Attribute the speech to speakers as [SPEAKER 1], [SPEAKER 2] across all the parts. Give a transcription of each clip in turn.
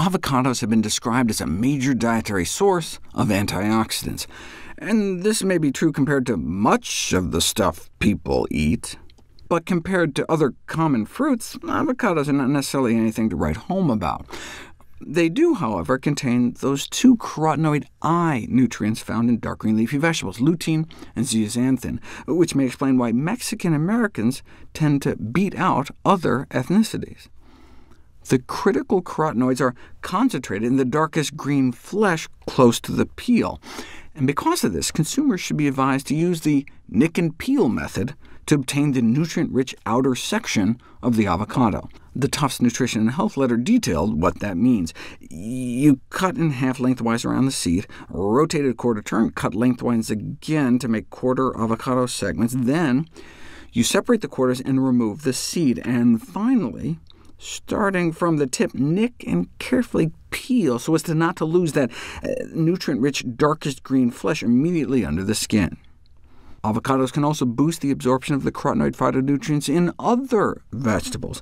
[SPEAKER 1] avocados have been described as a major dietary source of antioxidants, and this may be true compared to much of the stuff people eat. But compared to other common fruits, avocados are not necessarily anything to write home about. They do, however, contain those two carotenoid I nutrients found in dark green leafy vegetables, lutein and zeaxantin, which may explain why Mexican Americans tend to beat out other ethnicities. The critical carotenoids are concentrated in the darkest green flesh close to the peel, and because of this, consumers should be advised to use the nick and peel method to obtain the nutrient-rich outer section of the avocado. The Tufts Nutrition and Health letter detailed what that means. You cut in half lengthwise around the seed, rotate it a quarter turn, cut lengthwise again to make quarter avocado segments. Then you separate the quarters and remove the seed. And finally, starting from the tip, nick and carefully peel so as not to lose that nutrient-rich darkest green flesh immediately under the skin. Avocados can also boost the absorption of the carotenoid phytonutrients in other vegetables,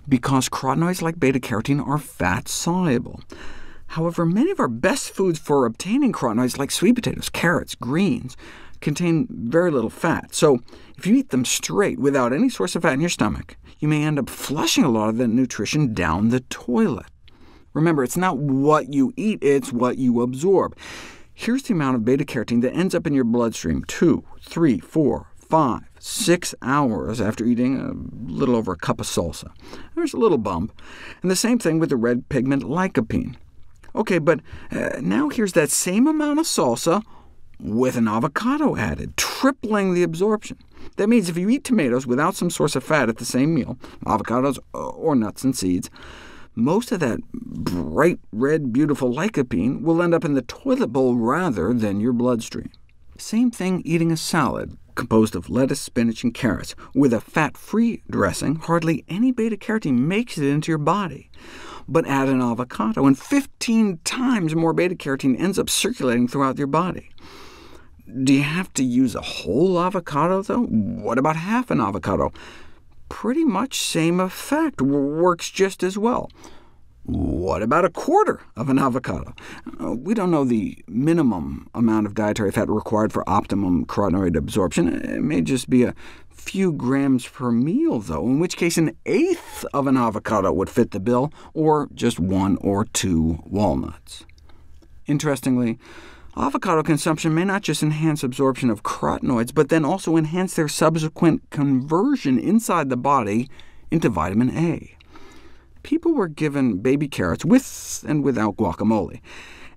[SPEAKER 1] because carotenoids like beta-carotene are fat-soluble. However, many of our best foods for obtaining carotenoids, like sweet potatoes, carrots, greens, contain very little fat. So if you eat them straight without any source of fat in your stomach, you may end up flushing a lot of that nutrition down the toilet. Remember, it's not what you eat, it's what you absorb. Here's the amount of beta-carotene that ends up in your bloodstream 2, 3, 4, 5, 6 hours after eating a little over a cup of salsa. There's a little bump. And the same thing with the red pigment lycopene. OK, but now here's that same amount of salsa with an avocado added, tripling the absorption. That means if you eat tomatoes without some source of fat at the same meal, avocados or nuts and seeds, most of that bright red, beautiful lycopene will end up in the toilet bowl rather than your bloodstream. Same thing eating a salad composed of lettuce, spinach, and carrots. With a fat-free dressing, hardly any beta-carotene makes it into your body. But add an avocado, and 15 times more beta-carotene ends up circulating throughout your body. Do you have to use a whole avocado, though? What about half an avocado? Pretty much same effect, works just as well. What about a quarter of an avocado? We don't know the minimum amount of dietary fat required for optimum carotenoid absorption. It may just be a few grams per meal, though, in which case an eighth of an avocado would fit the bill, or just 1 or 2 walnuts. Interestingly, avocado consumption may not just enhance absorption of carotenoids, but then also enhance their subsequent conversion inside the body into vitamin A. People were given baby carrots with and without guacamole.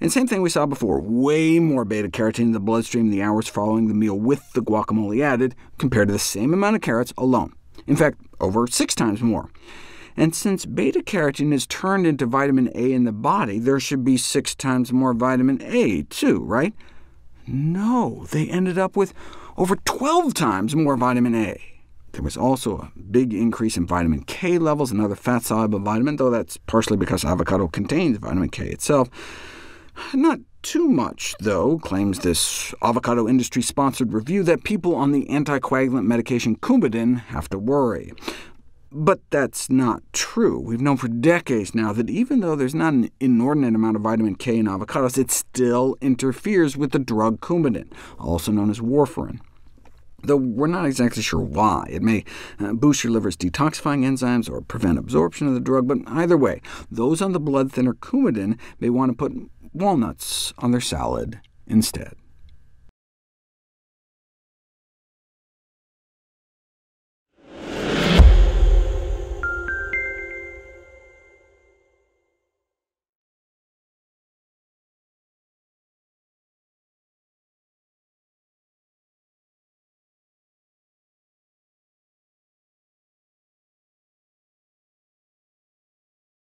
[SPEAKER 1] And same thing we saw before, way more beta-carotene in the bloodstream the hours following the meal with the guacamole added, compared to the same amount of carrots alone. In fact, over 6 times more. And since beta-carotene is turned into vitamin A in the body, there should be 6 times more vitamin A, too, right? No, they ended up with over 12 times more vitamin A. There was also a big increase in vitamin K levels, another fat-soluble vitamin, though that's partially because avocado contains vitamin K itself. Not too much, though, claims this avocado industry-sponsored review, that people on the anticoagulant medication Coumadin have to worry. But that's not true. We've known for decades now that even though there's not an inordinate amount of vitamin K in avocados, it still interferes with the drug Coumadin, also known as warfarin. Though we're not exactly sure why. It may boost your liver's detoxifying enzymes or prevent absorption of the drug, but either way, those on the blood thinner Coumadin may want to put walnuts on their salad instead.